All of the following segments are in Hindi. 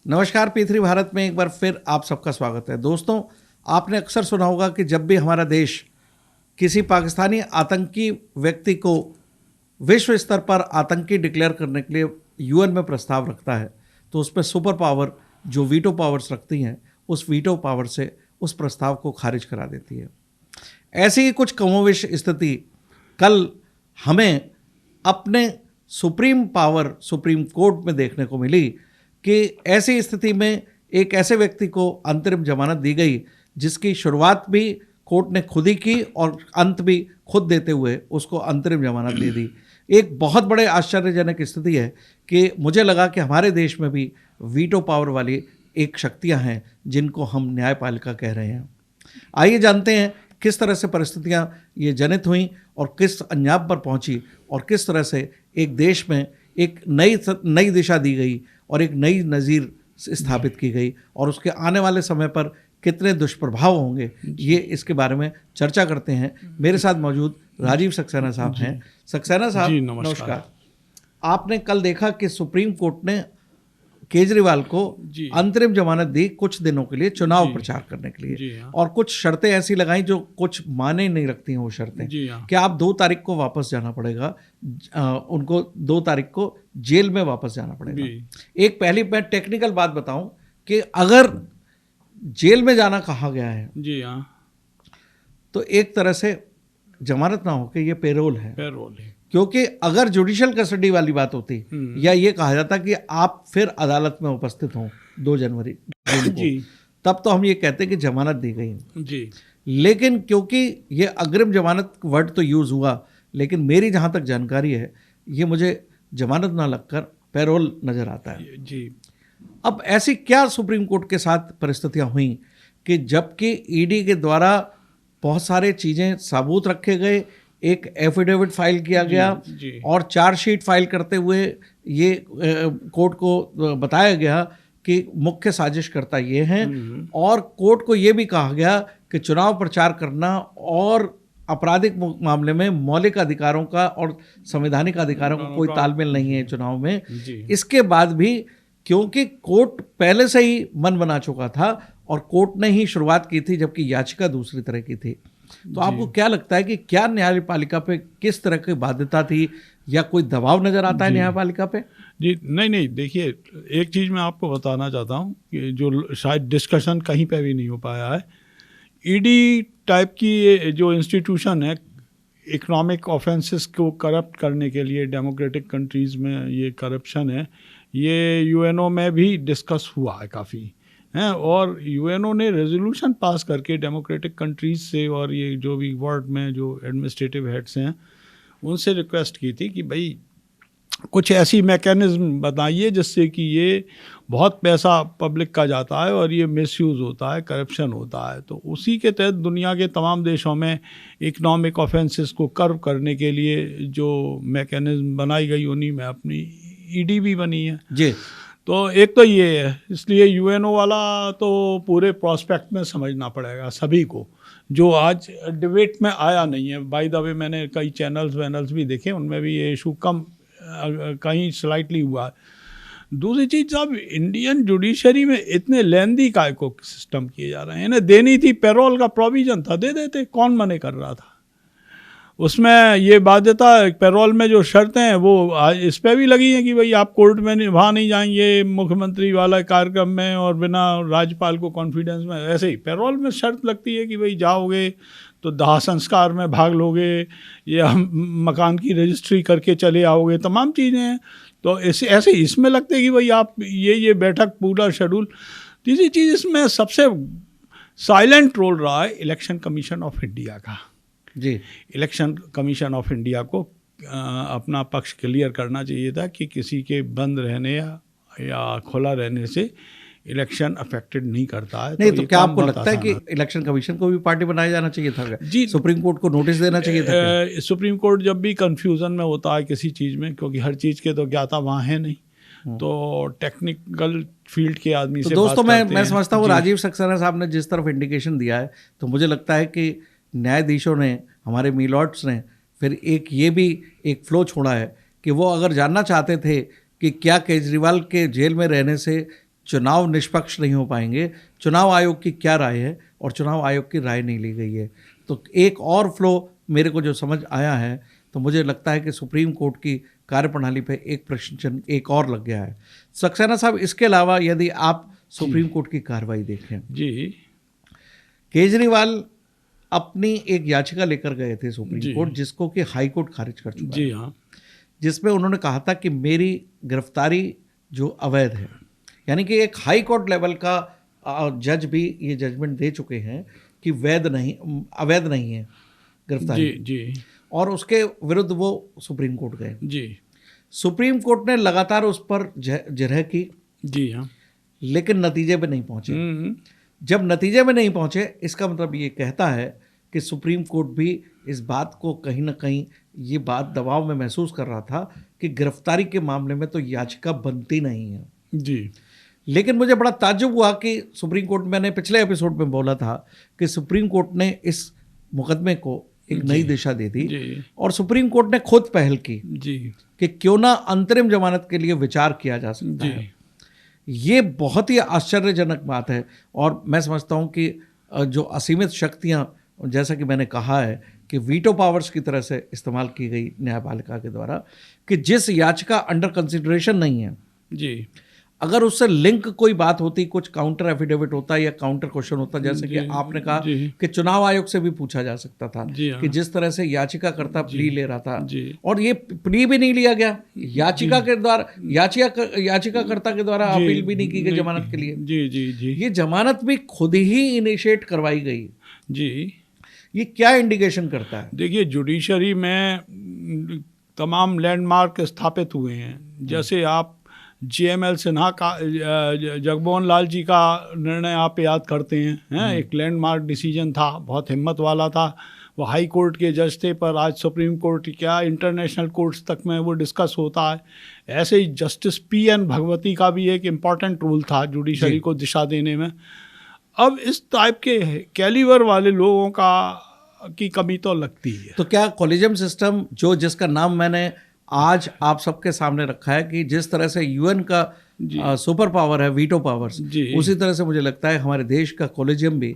नमस्कार, P3 भारत में एक बार फिर आप सबका स्वागत है। दोस्तों, आपने अक्सर सुना होगा कि जब भी हमारा देश किसी पाकिस्तानी आतंकी व्यक्ति को विश्व स्तर पर आतंकी डिक्लेयर करने के लिए यूएन में प्रस्ताव रखता है, तो उस पर सुपर पावर जो वीटो पावर्स रखती हैं, उस वीटो पावर से उस प्रस्ताव को खारिज करा देती है। ऐसी ही कुछ कमोवेश स्थिति कल हमें अपने सुप्रीम कोर्ट में देखने को मिली कि ऐसी स्थिति में एक ऐसे व्यक्ति को अंतरिम जमानत दी गई जिसकी शुरुआत भी कोर्ट ने खुद ही की और अंत भी खुद देते हुए उसको अंतरिम जमानत दे दी। एक बहुत बड़े आश्चर्यजनक स्थिति है कि मुझे लगा कि हमारे देश में भी वीटो पावर वाली एक शक्तियां हैं जिनको हम न्यायपालिका कह रहे हैं। आइए जानते हैं किस तरह से परिस्थितियां ये जनित हुई और किस अंजाम पर पहुंची और किस तरह से एक देश में एक नई दिशा दी गई और एक नई नज़ीर स्थापित की गई और उसके आने वाले समय पर कितने दुष्प्रभाव होंगे, ये इसके बारे में चर्चा करते हैं। मेरे साथ मौजूद राजीव सक्सेना साहब हैं। सक्सेना साहब, नमस्कार। आपने कल देखा कि सुप्रीम कोर्ट ने केजरीवाल को अंतरिम जमानत दी कुछ दिनों के लिए चुनाव प्रचार करने के लिए, और कुछ शर्तें ऐसी लगाई जो कुछ माने नहीं रखती हैं वो शर्तें कि आप 2 तारीख को वापस जाना पड़ेगा, उनको 2 तारीख को जेल में वापस जाना पड़ेगा। एक पहली मैं टेक्निकल बात बताऊं कि अगर जेल में जाना कहा गया है तो एक तरह से जमानत ना होकर ये पेरोल है, क्योंकि अगर जुडिशियल कस्टडी वाली बात होती या ये कहा जाता कि आप फिर अदालत में उपस्थित हों 2 जनवरी को, तब तो हम ये कहते कि जमानत दी गई। लेकिन क्योंकि ये अग्रिम जमानत वर्ड तो यूज़ हुआ, लेकिन मेरी जहाँ तक जानकारी है ये मुझे जमानत ना लगकर पैरोल नज़र आता है। अब ऐसी क्या सुप्रीम कोर्ट के साथ परिस्थितियाँ हुई कि जबकि ईडी के द्वारा बहुत सारे चीज़ें सबूत रखे गए, एक एफिडेविट फाइल किया गया और चार्जशीट फाइल करते हुए ये कोर्ट को बताया गया कि मुख्य साजिशकर्ता ये हैं, और कोर्ट को ये भी कहा गया कि चुनाव प्रचार करना और आपराधिक मामले में मौलिक अधिकारों का और संवैधानिक अधिकारों का कोई तालमेल नहीं है चुनाव में। इसके बाद भी क्योंकि कोर्ट पहले से ही मन बना चुका था और कोर्ट ने ही शुरुआत की थी जबकि याचिका दूसरी तरह की थी, तो आपको क्या लगता है कि क्या न्यायपालिका पे किस तरह की बाध्यता थी या कोई दबाव नज़र आता है न्यायपालिका पे? जी नहीं, देखिए, एक चीज़ मैं आपको बताना चाहता हूँ कि जो शायद डिस्कशन कहीं पे भी नहीं हो पाया है, ईडी टाइप की जो इंस्टीट्यूशन है इकोनॉमिक ऑफेंसेस को करप्ट करने के लिए, डेमोक्रेटिक कंट्रीज़ में ये करप्शन है, ये यूएनओ में भी डिस्कस हुआ है काफ़ी हैं, और यूएनओ ने रेजोल्यूशन पास करके डेमोक्रेटिक कंट्रीज़ से और ये जो भी वर्ल्ड में जो एडमिनिस्ट्रेटिव हेड्स हैं उनसे रिक्वेस्ट की थी कि भाई कुछ ऐसी मैकेनिज्म बताइए जिससे कि ये बहुत पैसा पब्लिक का जाता है और ये मिसयूज़ होता है, करप्शन होता है। तो उसी के तहत दुनिया के तमाम देशों में इकोनॉमिक ऑफेंसेस को कर्व करने के लिए जो मैकेनिज्म बनाई गई उन्हीं में अपनी ईडी भी बनी है जी। तो एक तो ये है, इसलिए यूएनओ वाला तो पूरे प्रोस्पेक्ट में समझना पड़ेगा सभी को, जो आज डिबेट में आया नहीं है। बाय द वे मैंने कई चैनल्स भी देखे, उनमें भी ये इशू कम कहीं स्लाइटली हुआ है। दूसरी चीज़, साहब इंडियन जुडिशरी में इतने लेंदी काय को सिस्टम किए जा रहे हैं। इन्हें देनी थी, पेरोल का प्रोविज़न था, दे देते, कौन मने कर रहा था। उसमें ये बाध्यता पेरोल में जो शर्तें हैं वो इस पर भी लगी हैं कि भाई आप कोर्ट में वहाँ नहीं जाएंगे मुख्यमंत्री वाला कार्यक्रम में और बिना राज्यपाल को कॉन्फिडेंस में। ऐसे ही पेरोल में शर्त लगती है कि भाई जाओगे तो दाह संस्कार में भाग लोगे या मकान की रजिस्ट्री करके चले आओगे, तमाम चीज़ें हैं। तो ऐसे इसमें लगते कि भाई आप ये बैठक पूरा शेड्यूल। तीसरी चीज़, इसमें सबसे साइलेंट रोल रहा है इलेक्शन कमीशन ऑफ इंडिया का। जी, इलेक्शन कमीशन ऑफ इंडिया को अपना पक्ष क्लियर करना चाहिए था कि किसी के बंद रहने या खुला रहने से इलेक्शन अफेक्टेड नहीं करता है। नहीं तो क्या आपको लगता है कि इलेक्शन कमीशन को भी पार्टी बनाया जाना चाहिए था? जी, सुप्रीम कोर्ट को नोटिस देना चाहिए था? सुप्रीम कोर्ट जब भी कंफ्यूजन में होता है किसी चीज़ में, क्योंकि हर चीज़ के तो ज्ञाता वहाँ है नहीं, तो टेक्निकल फील्ड के आदमी से दोस्तों मैं समझता हूँ राजीव सक्सेना साहब ने जिस तरफ इंडिकेशन दिया है, तो मुझे लगता है कि न्यायाधीशों ने, हमारे मिलॉर्ड्स ने फिर ये भी एक फ्लो छोड़ा है कि वो अगर जानना चाहते थे कि क्या केजरीवाल के जेल में रहने से चुनाव निष्पक्ष नहीं हो पाएंगे। चुनाव आयोग की क्या राय है और चुनाव आयोग की राय नहीं ली गई है। तो एक और फ्लो मेरे को जो समझ आया है, तो मुझे लगता है कि सुप्रीम कोर्ट की कार्यप्रणाली पे एक प्रश्न चिन्ह एक और लग गया है। सक्सेना साहब, इसके अलावा यदि आप सुप्रीम कोर्ट की कार्रवाई देखें जी, केजरीवाल अपनी एक याचिका लेकर गए थे सुप्रीम कोर्ट, जिसको कि हाई कोर्ट खारिज कर चुका जी है, हाँ, जिसमें उन्होंने कहा था कि मेरी गिरफ्तारी जो अवैध है, यानी कि एक हाई कोर्ट लेवल का जज भी ये जजमेंट दे चुके हैं कि अवैध नहीं है गिरफ्तारी। जी जी और उसके विरुद्ध वो सुप्रीम कोर्ट गए। जी सुप्रीम कोर्ट ने लगातार उस पर जिरह की, जी हाँ, लेकिन नतीजे पे नहीं पहुंचे। जब नतीजे में नहीं पहुंचे, इसका मतलब ये कहता है कि सुप्रीम कोर्ट भी इस बात को कहीं ना कहीं ये बात दबाव में महसूस कर रहा था कि गिरफ्तारी के मामले में तो याचिका बनती नहीं है जी। लेकिन मुझे बड़ा ताज्जुब हुआ कि सुप्रीम कोर्ट, मैंने पिछले एपिसोड में बोला था कि सुप्रीम कोर्ट ने इस मुकदमे को एक नई दिशा दे दी और सुप्रीम कोर्ट ने खुद पहल की जी कि क्यों ना अंतरिम जमानत के लिए विचार किया जा सकता है। ये बहुत ही आश्चर्यजनक बात है और मैं समझता हूँ कि जो असीमित शक्तियाँ, जैसा कि मैंने कहा है कि वीटो पावर्स की तरह से इस्तेमाल की गई न्यायपालिका के द्वारा, कि जिस याचिका अंडर कंसिडरेशन नहीं है जी, अगर उससे लिंक कोई बात होती, कुछ काउंटर एफिडेविट होता या काउंटर क्वेश्चन होता, जैसे कि आपने कहा कि चुनाव आयोग से भी पूछा जा सकता था कि जिस तरह से याचिकाकर्ता प्ली ले रहा था, और ये प्ली भी नहीं लिया गया, याचिका के द्वारा याचिकाकर्ता के द्वारा अपील भी नहीं की गई जमानत के लिए। जी जी जी, ये जमानत भी खुद ही इनिशिएट करवाई गई जी। ये क्या इंडिकेशन करता है? देखिए, जुडिशरी में तमाम लैंडमार्क स्थापित हुए हैं। जैसे आप JML सिन्हा का, जगमोहन लाल जी का निर्णय आप याद करते हैं, एक लैंडमार्क डिसीजन था, बहुत हिम्मत वाला था। वो हाई कोर्ट के जज थे, पर आज सुप्रीम कोर्ट, क्या इंटरनेशनल कोर्ट्स तक में वो डिस्कस होता है। ऐसे ही जस्टिस PN भगवती का भी एक इम्पॉर्टेंट रोल था जुडिशरी को दिशा देने में। अब इस टाइप के कैलिबर वाले लोगों की कमी तो लगती है। तो क्या कॉलेजियम सिस्टम, जिसका नाम मैंने आज आप सबके सामने रखा है कि जिस तरह से UN का सुपर पावर है वीटो पावर्स, उसी तरह से मुझे लगता है हमारे देश का कॉलेजियम भी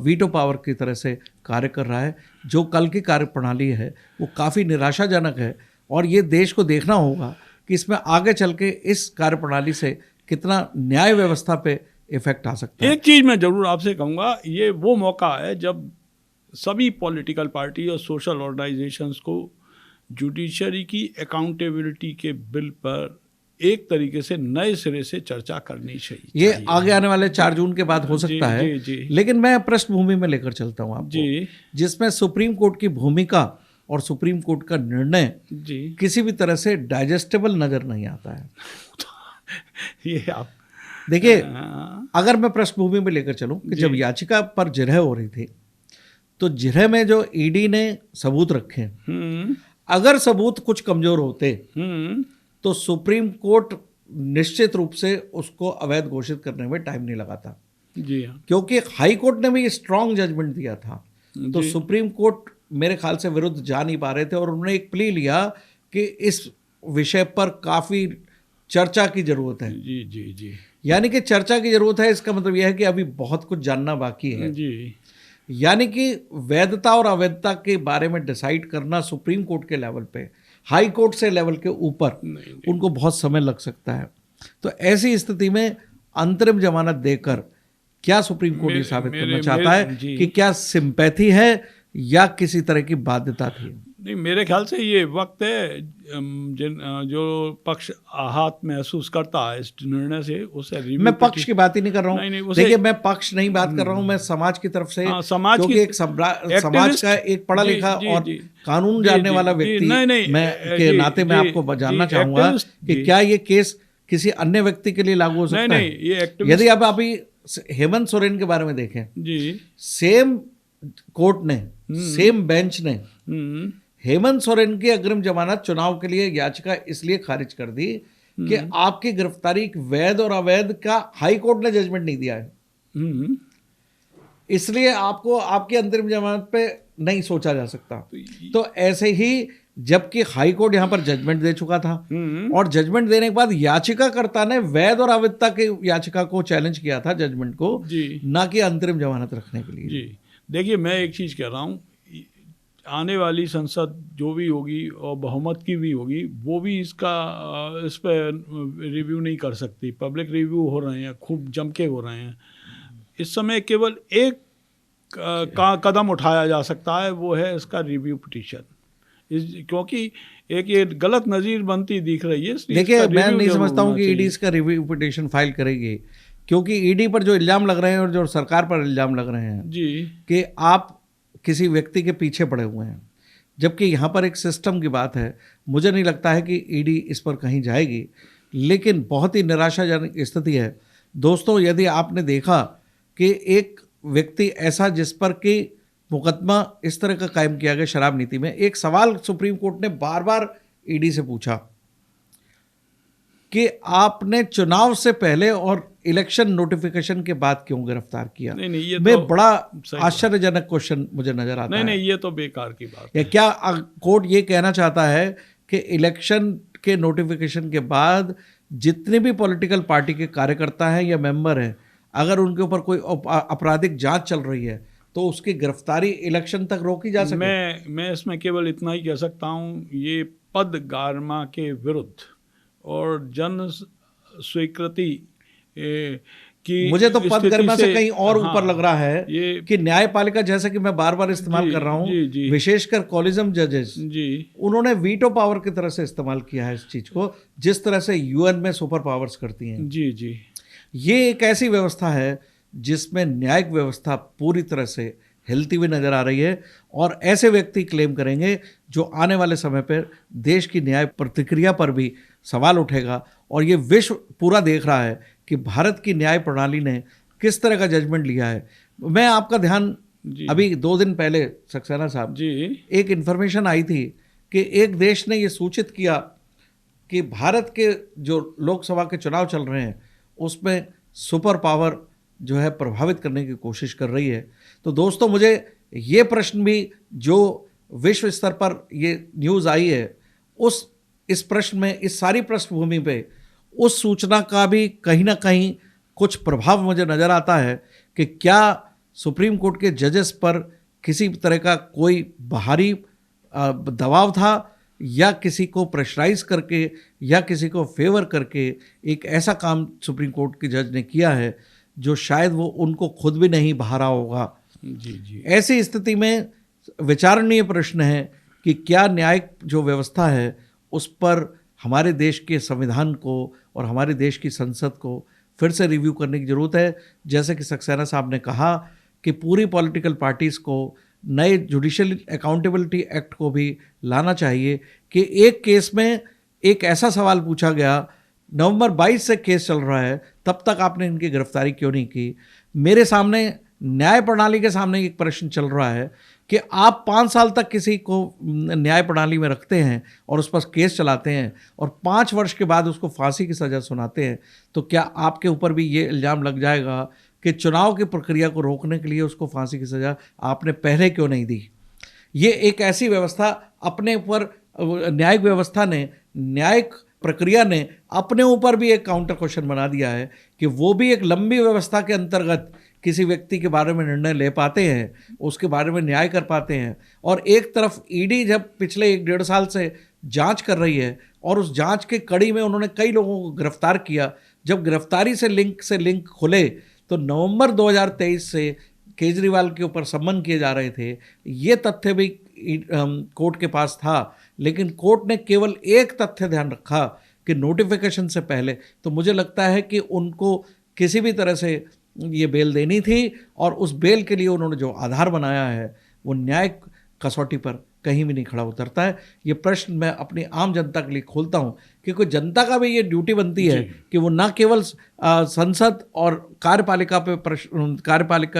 वीटो पावर की तरह से कार्य कर रहा है। जो कल की कार्यप्रणाली है वो काफ़ी निराशाजनक है और ये देश को देखना होगा कि इसमें आगे चल के इस कार्यप्रणाली से कितना न्याय व्यवस्था पे इफेक्ट आ सकता है। एक चीज़ मैं ज़रूर आपसे कहूँगा, ये वो मौका है जब सभी पॉलिटिकल पार्टी और सोशल ऑर्गेनाइजेशंस को जुडिशरी की अकाउंटेबिलिटी के बिल पर एक तरीके से नए सिरे से चर्चा करनी चाहिए। ये आगे आने वाले 4 जून के बाद हो सकता है। लेकिन मैं पृष्ठभूमि में लेकर चलता हूँ आपको, जिसमें सुप्रीम कोर्ट की भूमिका और सुप्रीम कोर्ट का निर्णय किसी भी तरह से डाइजेस्टेबल नजर नहीं आता है। ये आप देखिए, अगर मैं पृष्ठभूमि में लेकर चलूं कि जब याचिका पर जिरह हो रही थी, तो जिरह में जो ED ने सबूत रखे, अगर सबूत कुछ कमजोर होते तो सुप्रीम कोर्ट निश्चित रूप से उसको अवैध घोषित करने में टाइम नहीं लगाता। जी हाँ, क्योंकि हाई कोर्ट ने भी स्ट्रांग जजमेंट दिया था, तो सुप्रीम कोर्ट मेरे ख्याल से विरुद्ध जा नहीं पा रहे थे और उन्होंने एक प्ली लिया कि इस विषय पर काफी चर्चा की जरूरत है। जी जी जी, यानी कि चर्चा की जरूरत है, इसका मतलब यह है कि अभी बहुत कुछ जानना बाकी है। जी, यानी कि वैधता और अवैधता के बारे में डिसाइड करना सुप्रीम कोर्ट के लेवल पे, हाई कोर्ट से लेवल के ऊपर उनको बहुत समय लग सकता है। तो ऐसी स्थिति में अंतरिम जमानत देकर क्या सुप्रीम कोर्ट ये साबित करना चाहता है कि क्या सिंपैथी है या किसी तरह की बाध्यता थी? नहीं, मेरे ख्याल से ये वक्त है जो पक्ष आहत महसूस करता है इस निर्णय से, उसे मैं पक्ष की बात ही नहीं कर रहा हूँ। देखिए, मैं पक्ष नहीं बात कर रहा हूँ, मैं समाज की तरफ से, क्योंकि एक समाज का एक पढ़ा लिखा और कानून जानने वाला व्यक्ति मैं के नाते मैं आपको जानना चाहूंगा कि क्या ये केस किसी अन्य व्यक्ति के लिए लागू हो सकता है? यदि आप अभी हेमंत सोरेन के बारे में देखें, सेम कोर्ट ने, सेम बेंच ने हेमंत सोरेन की अग्रिम जमानत चुनाव के लिए याचिका इसलिए खारिज कर दी कि आपकी गिरफ्तारी वैध और अवैध का हाई कोर्ट ने जजमेंट नहीं दिया है, इसलिए आपको आपकी अंतरिम जमानत पे नहीं सोचा जा सकता। तो ऐसे ही जबकि हाई कोर्ट यहाँ पर जजमेंट दे चुका था और जजमेंट देने के बाद याचिकाकर्ता ने वैध और अवैधता की याचिका को चैलेंज किया था जजमेंट को, ना कि अंतरिम जमानत रखने के लिए। जी देखिए, मैं एक चीज़ कह रहा हूँ, आने वाली संसद जो भी होगी और बहुमत की भी होगी, वो भी इस पर रिव्यू नहीं कर सकती। पब्लिक रिव्यू हो रहे हैं, खूब जम के हो रहे हैं। इस समय केवल एक कदम उठाया जा सकता है, वो है इसका रिव्यू पिटीशन। क्योंकि एक ये गलत नज़ीर बनती दिख रही है। देखिए, मैं नहीं समझता हूँ कि ईडी इसका रिव्यू पिटीशन फाइल करेगी, क्योंकि ईडी पर जो इल्ज़ाम लग रहे हैं और जो सरकार पर इल्ज़ाम लग रहे हैं जी कि आप किसी व्यक्ति के पीछे पड़े हुए हैं, जबकि यहाँ पर एक सिस्टम की बात है। मुझे नहीं लगता है कि ईडी इस पर कहीं जाएगी, लेकिन बहुत ही निराशाजनक स्थिति है। दोस्तों, यदि आपने देखा कि एक व्यक्ति ऐसा जिस पर कि मुकदमा इस तरह का कायम किया गया शराब नीति में, एक सवाल सुप्रीम कोर्ट ने बार बार ईडी से पूछा कि आपने चुनाव से पहले और इलेक्शन नोटिफिकेशन के बाद क्यों गिरफ्तार किया। नहीं, ये में तो बड़ा आश्चर्यजनक क्वेश्चन मुझे नजर आता है। नहीं, ये तो बेकार की बात है। क्या कोर्ट ये कहना चाहता है कि इलेक्शन के नोटिफिकेशन के बाद जितने भी पॉलिटिकल पार्टी के कार्यकर्ता हैं या मेंबर हैं, अगर उनके ऊपर कोई आपराधिक जांच चल रही है तो उसकी गिरफ्तारी इलेक्शन तक रोकी जा सके? मैं इसमें केवल इतना ही कह सकता हूँ, ये पद गारमा के विरुद्ध और जन स्वीकृति की, मुझे तो पद गर्मा से कहीं और ऊपर लग रहा है कि न्यायपालिका, जैसा कि मैं बार बार इस्तेमाल कर रहा हूँ, विशेषकर कॉलिजम जजेस, उन्होंने वीटो पावर की तरह से इस्तेमाल किया है इस चीज को, जिस तरह से यूएन में सुपर पावर्स करती हैं। जी ये एक ऐसी व्यवस्था है जिसमें न्यायिक व्यवस्था पूरी तरह से हिलती हुई नजर आ रही है, और ऐसे व्यक्ति क्लेम करेंगे जो आने वाले समय पर देश की न्याय प्रतिक्रिया पर भी सवाल उठेगा। और ये विश्व पूरा देख रहा है कि भारत की न्याय प्रणाली ने किस तरह का जजमेंट लिया है। मैं आपका ध्यान, अभी 2 दिन पहले सक्सेना साहब जी एक इन्फॉर्मेशन आई थी कि एक देश ने ये सूचित किया कि भारत के जो लोकसभा के चुनाव चल रहे हैं उसमें सुपर पावर जो है प्रभावित करने की कोशिश कर रही है। तो दोस्तों, मुझे ये प्रश्न भी, जो विश्व स्तर पर ये न्यूज़ आई है, इस प्रश्न में, इस सारी पृष्ठभूमि पे उस सूचना का भी कहीं ना कहीं कुछ प्रभाव मुझे नज़र आता है कि क्या सुप्रीम कोर्ट के जजेस पर किसी तरह का कोई बाहरी दबाव था, या किसी को प्रेशराइज करके या किसी को फेवर करके एक ऐसा काम सुप्रीम कोर्ट के जज ने किया है जो शायद वो उनको खुद भी नहीं बहा रहा होगा। जी ऐसी स्थिति में विचारणीय प्रश्न है कि क्या न्यायिक जो व्यवस्था है उस पर हमारे देश के संविधान को और हमारे देश की संसद को फिर से रिव्यू करने की ज़रूरत है। जैसे कि सक्सेना साहब ने कहा कि पूरी पॉलिटिकल पार्टीज़ को नए जुडिशियल अकाउंटेबिलिटी एक्ट को भी लाना चाहिए कि एक केस में एक ऐसा सवाल पूछा गया, नवंबर 22 से केस चल रहा है, तब तक आपने इनकी गिरफ्तारी क्यों नहीं की। मेरे सामने, न्याय प्रणाली के सामने एक प्रश्न चल रहा है कि आप 5 साल तक किसी को न्याय प्रणाली में रखते हैं और उस पर केस चलाते हैं और 5 वर्ष के बाद उसको फांसी की सज़ा सुनाते हैं, तो क्या आपके ऊपर भी ये इल्ज़ाम लग जाएगा कि चुनाव की प्रक्रिया को रोकने के लिए उसको फांसी की सज़ा आपने पहले क्यों नहीं दी। ये एक ऐसी व्यवस्था अपने ऊपर, न्यायिक व्यवस्था ने, न्यायिक प्रक्रिया ने अपने ऊपर भी एक काउंटर क्वेश्चन बना दिया है कि वो भी एक लंबी व्यवस्था के अंतर्गत किसी व्यक्ति के बारे में निर्णय ले पाते हैं, उसके बारे में न्याय कर पाते हैं। और एक तरफ ईडी जब पिछले 1-1.5 साल से जांच कर रही है और उस जांच के कड़ी में उन्होंने कई लोगों को गिरफ्तार किया, जब गिरफ्तारी से लिंक खुले तो नवंबर 2023 से केजरीवाल के ऊपर सम्मन किए जा रहे थे। ये तथ्य भी कोर्ट के पास था, लेकिन कोर्ट ने केवल एक तथ्य ध्यान रखा कि नोटिफिकेशन से पहले। तो मुझे लगता है कि उनको किसी भी तरह से ये बेल देनी थी, और उस बेल के लिए उन्होंने जो आधार बनाया है वो न्यायिक कसौटी पर कहीं भी नहीं खड़ा उतरता है। ये प्रश्न मैं अपनी आम जनता के लिए खोलता हूँ, क्योंकि जनता का भी ये ड्यूटी बनती है कि वो ना केवल संसद और कार्यपालिका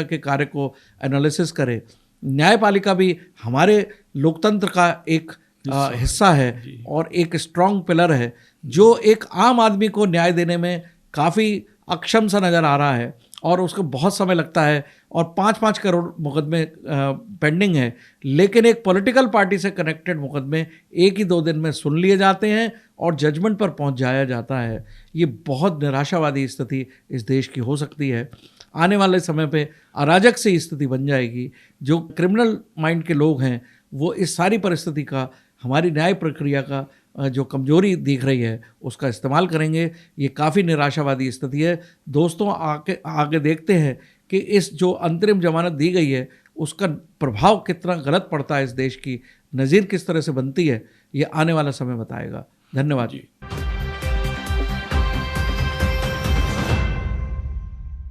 के कार्य को एनालिसिस करे, न्यायपालिका भी हमारे लोकतंत्र का एक हिस्सा है और एक स्ट्रॉन्ग पिलर है जो एक आम आदमी को न्याय देने में काफ़ी अक्षम सा नज़र आ रहा है। और उसको बहुत समय लगता है और 5-5 करोड़ मुकदमे पेंडिंग है, लेकिन एक पॉलिटिकल पार्टी से कनेक्टेड मुकदमे 1 ही 2 दिन में सुन लिए जाते हैं और जजमेंट पर पहुंच जाया जाता है। ये बहुत निराशावादी स्थिति इस देश की हो सकती है। आने वाले समय पे अराजक सी स्थिति बन जाएगी। जो क्रिमिनल माइंड के लोग हैं वो इस सारी परिस्थिति का, हमारी न्याय प्रक्रिया का जो कमजोरी दिख रही है उसका इस्तेमाल करेंगे। ये काफ़ी निराशावादी स्थिति है। दोस्तों, आगे देखते हैं कि इस जो अंतरिम जमानत दी गई है उसका प्रभाव कितना गलत पड़ता है, इस देश की नज़ीर किस तरह से बनती है, ये आने वाला समय बताएगा। धन्यवाद जी।